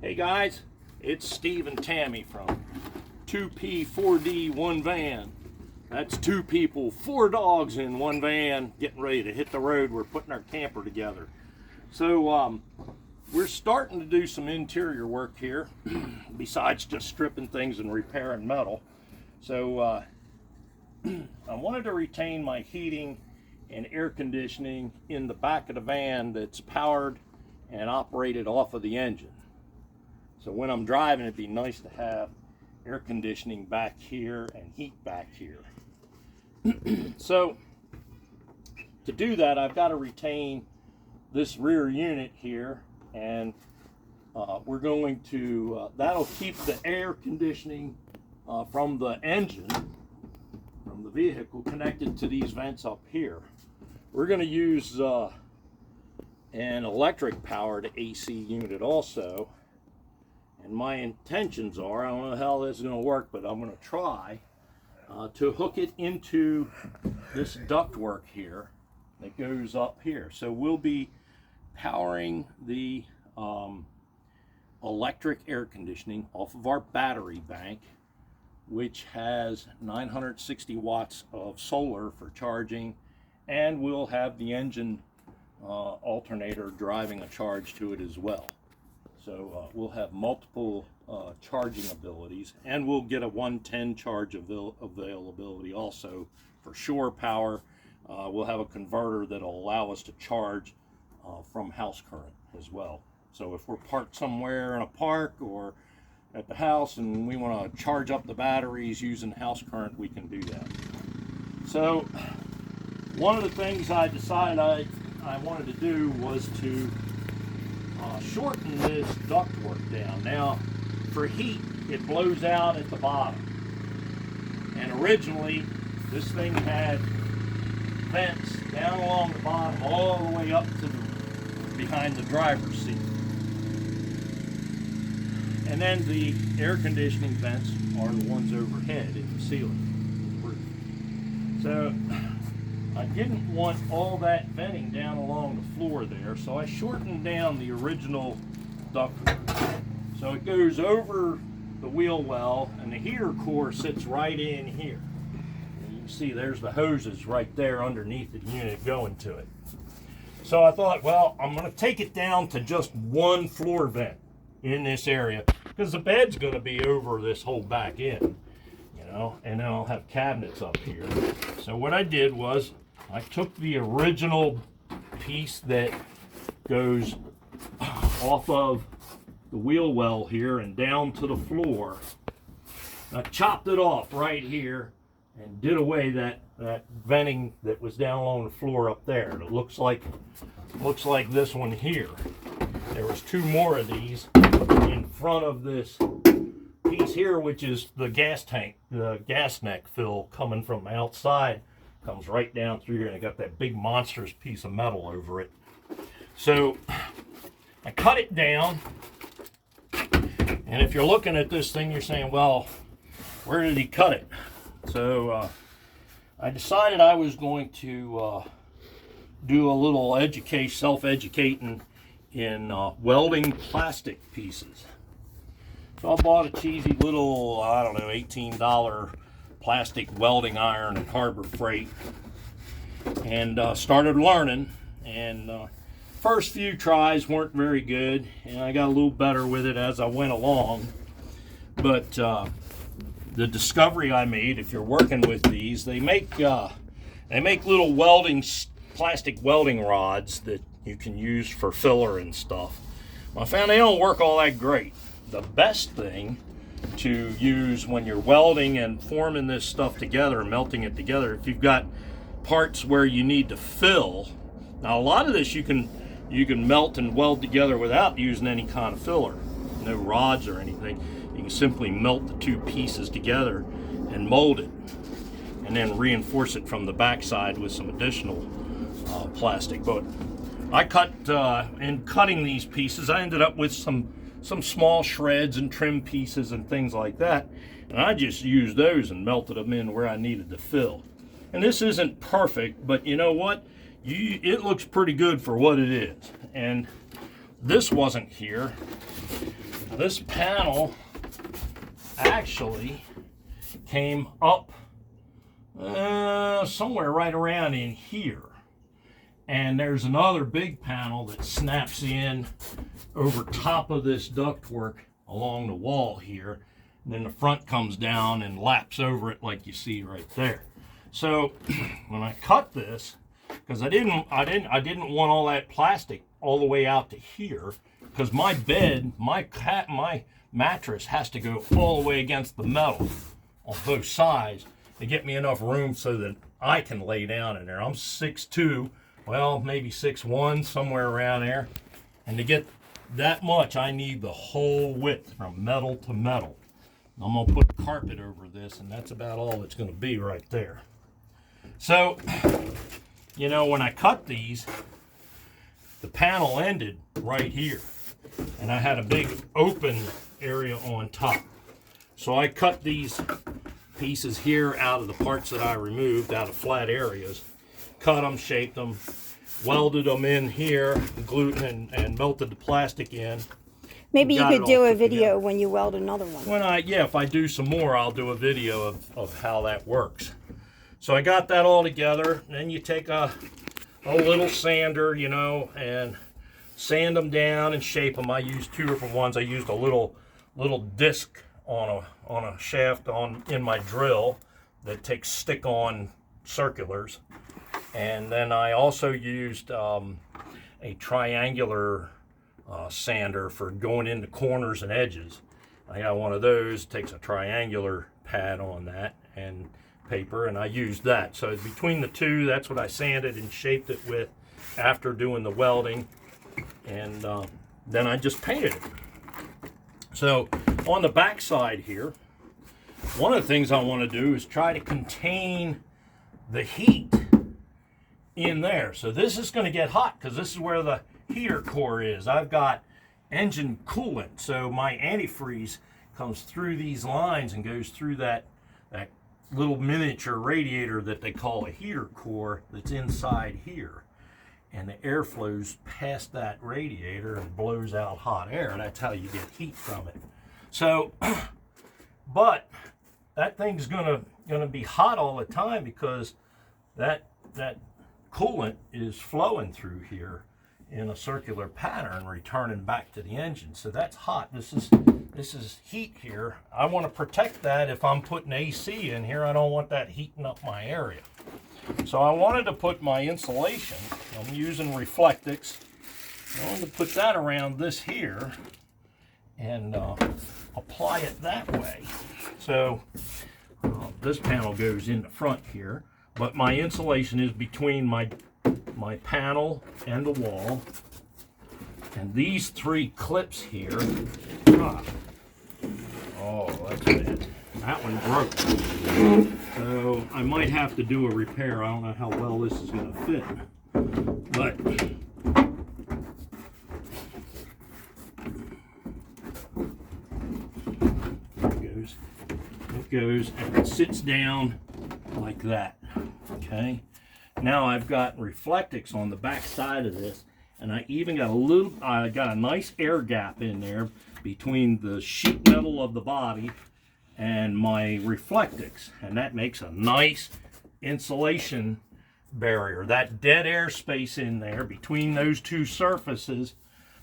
Hey guys, it's Steve and Tammy from 2P4D One Van. That's two people, four dogs in one van getting ready to hit the road. We're putting our camper together. So we're starting to do some interior work here besides just stripping things and repairing metal. So I wanted to retain my heating and air conditioning in the back of the van that's powered and operated off of the engine. So when I'm driving, it'd be nice to have air conditioning back here and heat back here. So to do that, I've got to retain this rear unit here, and we're going to, that'll keep the air conditioning from the engine, from the vehicle, connected to these vents up here. We're going to use an electric powered AC unit also. And my intentions are, I don't know how this is going to work, but I'm going to try to hook it into this ductwork here that goes up here. So we'll be powering the electric air conditioning off of our battery bank, which has 960 watts of solar for charging, and we'll have the engine alternator driving a charge to it as well. So we'll have multiple charging abilities, and we'll get a 110 charge availability also for shore power. We'll have a converter that'll allow us to charge from house current as well. So if we're parked somewhere in a park or at the house and we want to charge up the batteries using house current, we can do that. So one of the things I decided I wanted to do was to shorten this ductwork down. Now, for heat, it blows out at the bottom. And originally, this thing had vents down along the bottom, all the way up to behind the driver's seat. And then the air conditioning vents are the ones overhead in the ceiling, the roof. So I didn't want all that venting down along the floor there, so I shortened down the original ductwork. So it goes over the wheel well, and the heater core sits right in here. And you can see there's the hoses right there underneath the unit going to it. So I thought, well, I'm going to take it down to just one floor vent in this area, because the bed's going to be over this whole back end, you know, and then I'll have cabinets up here. So what I did was I took the original piece that goes off of the wheel well here and down to the floor. I chopped it off right here and did away that venting that was down along the floor up there. And it looks like this one here. There was two more of these in front of this piece here, which is the gas tank, the gas neck fill coming from the outside. Comes right down through here, and I got that big monstrous piece of metal over it. So I cut it down, and if you're looking at this thing, you're saying, well, where did he cut it? So I decided I was going to do a little self-educating in welding plastic pieces. So I bought a cheesy little, I don't know, $18 plastic welding iron at Harbor Freight, and started learning. And first few tries weren't very good, and I got a little better with it as I went along. But the discovery I made, if you're working with these, they make little plastic welding rods that you can use for filler and stuff. I found they don't work all that great. The best thing to use when you're welding and forming this stuff together, melting it together, if you've got parts where you need to fill. Now a lot of this you can melt and weld together without using any kind of filler, no rods or anything. You can simply melt the two pieces together and mold it, and then reinforce it from the backside with some additional plastic. But I in cutting these pieces, I ended up with some small shreds and trim pieces and things like that, and I just used those and melted them in where I needed to fill. And this isn't perfect, but you know what? It looks pretty good for what it is. And this wasn't here. this panel actually came up somewhere right around in here. And there's another big panel that snaps in over top of this ductwork along the wall here. And then the front comes down and laps over it like you see right there. So when I cut this, because I didn't want all that plastic all the way out to here, because my bed, my mattress has to go all the way against the metal on both sides to get me enough room so that I can lay down in there. I'm 6'2", well, maybe 6'1", somewhere around there. And to get that much, I need the whole width from metal to metal. I'm gonna put carpet over this, and that's about all it's gonna be right there. So, you know, when I cut these, the panel ended right here, and I had a big open area on top. So I cut these pieces here out of the parts that I removed out of flat areas, cut them, shaped them, welded them in here, glued and melted the plastic in. Maybe you could do a video when you weld another one. If I do some more, I'll do a video of how that works. So I got that all together. Then you take a little sander, you know, and sand them down and shape them. I used two different ones. I used a little disc on a shaft in my drill that takes stick-on circulars. And then I also used a triangular sander for going into corners and edges. I got one of those, takes a triangular pad on that and paper, and I used that. So between the two, that's what I sanded and shaped it with after doing the welding, and then I just painted it. So on the back side here, one of the things I want to do is try to contain the heat in there. So this is going to get hot because this is where the heater core is. I've got engine coolant, so my antifreeze comes through these lines and goes through that little miniature radiator that they call a heater core that's inside here, and the air flows past that radiator and blows out hot air, and that's how you get heat from it. So but that thing's gonna be hot all the time because that coolant is flowing through here in a circular pattern, returning back to the engine. So that's hot. This is heat here. I want to protect that. If I'm putting AC in here, I don't want that heating up my area. So I wanted to put my insulation. I'm using Reflectix. I wanted to put that around this here and apply it that way. So this panel goes in the front here, but my insulation is between my panel and the wall, and these three clips here, oh, that's bad. That one broke. So I might have to do a repair. I don't know how well this is going to fit, but it goes and it sits down like that. Okay. Now I've got Reflectix on the back side of this, and I even got a nice air gap in there between the sheet metal of the body and my Reflectix, and that makes a nice insulation barrier. That dead air space in there between those two surfaces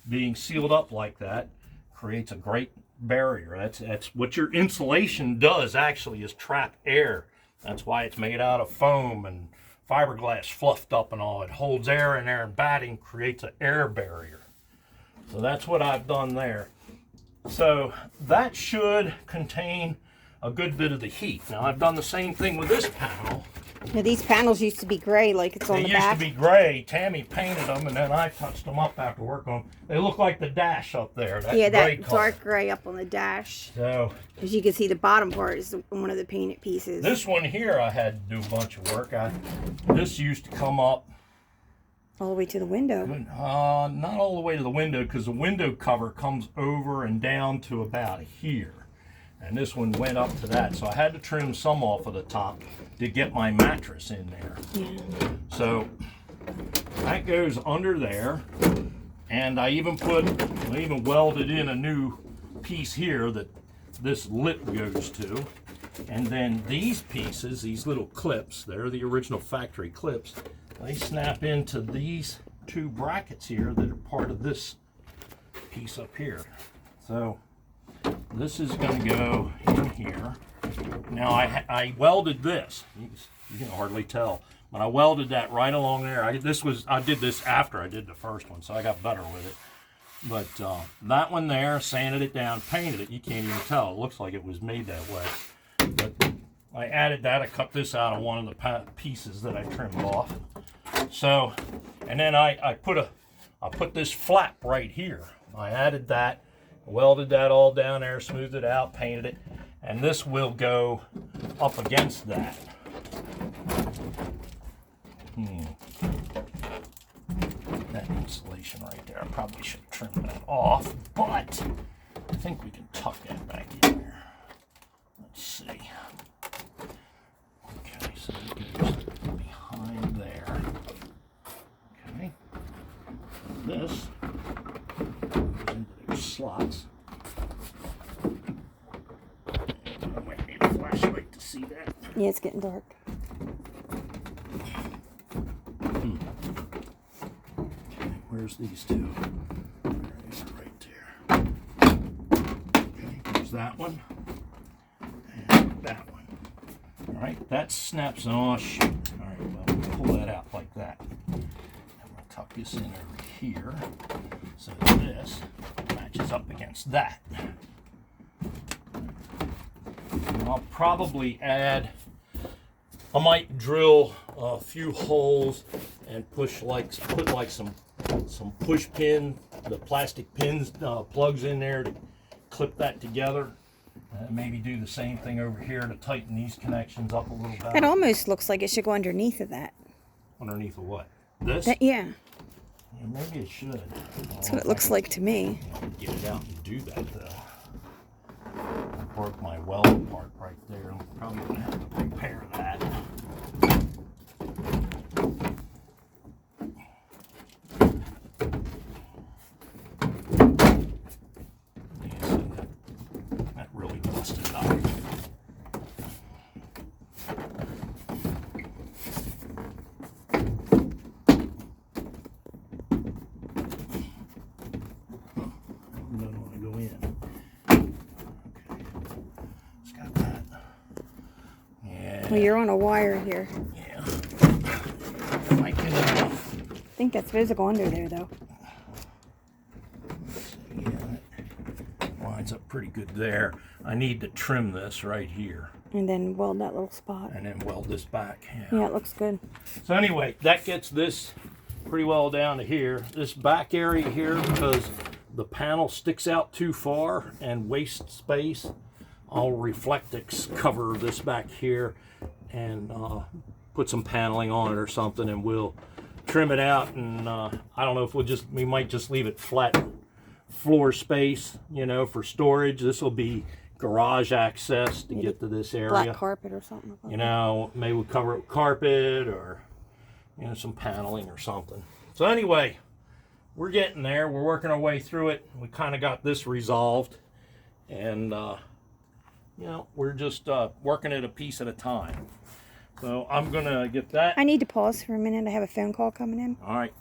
being sealed up like that creates a great barrier. That's what your insulation does, actually, is trap air. That's why it's made out of foam and fiberglass fluffed up and all. It holds air in there, and batting creates an air barrier. So that's what I've done there. So that should contain a good bit of the heat. Now I've done the same thing with this panel. Now these panels used to be gray, like it's on the back. They used to be gray. Tammy painted them, and then I touched them up after work on them. They look like the dash up there. Yeah, that dark gray up on the dash. So, as you can see, the bottom part is one of the painted pieces. This one here, I had to do a bunch of work. This used to come up all the way to the window. Not all the way to the window, because the window cover comes over and down to about here. And this one went up to that, so I had to trim some off of the top to get my mattress in there. Yeah. So that goes under there, and I even welded in a new piece here that this lip goes to. And then these pieces, these little clips, they're the original factory clips. They snap into these two brackets here that are part of this piece up here. So this is going to go in here. Now I welded this. You can hardly tell, but I welded that right along there. I did this after I did the first one, so I got better with it. But that one there, sanded it down, painted it. You can't even tell. It looks like it was made that way. But I added that. I cut this out of one of the pieces that I trimmed off. So, and then I put this flap right here. I added that, welded that all down there, smoothed it out, painted it, and this will go up against that. That insulation right there, I probably should trim that off, but I think we can tuck that back in there. Let's see. Okay, so it goes behind there. Okay. This goes into those slots. I might need a flashlight to see that. Yeah, it's getting dark. Where's these two? There they are right there. Okay, there's that one. And that one. Alright, that snaps. Oh, shoot. Alright, well, we'll pull that out like that. And we'll tuck this in over here so that this matches up against that. And I'll probably add, I might drill a few holes and put some push pin, the plastic pins, plugs in there to clip that together. Maybe do the same thing over here to tighten these connections up a little better. It almost looks like it should go underneath of that. Underneath of what? This? Yeah. Yeah, maybe it should. That's what it looks like to me. Get it out and do that though. I broke my weld part right there. I'm probably gonna have to repair that. Well, you're on a wire here. Yeah. I think that's supposed to go under there, though. Yeah, that lines up pretty good there. I need to trim this right here. And then weld that little spot. And then weld this back. Yeah, it looks good. So anyway, that gets this pretty well down to here. This back area here, because the panel sticks out too far and wastes space, I'll reflectix cover this back here and put some paneling on it or something, and we'll trim it out. And I don't know if we might just leave it flat floor space, you know, for storage. This will be garage access to get to this area. Black carpet or something. You know, maybe we'll cover it with carpet or, you know, some paneling or something. So anyway, we're getting there. We're working our way through it. We kind of got this resolved, and you know, we're just working it a piece at a time. So I'm gonna get that. I need to pause for a minute. I have a phone call coming in. All right.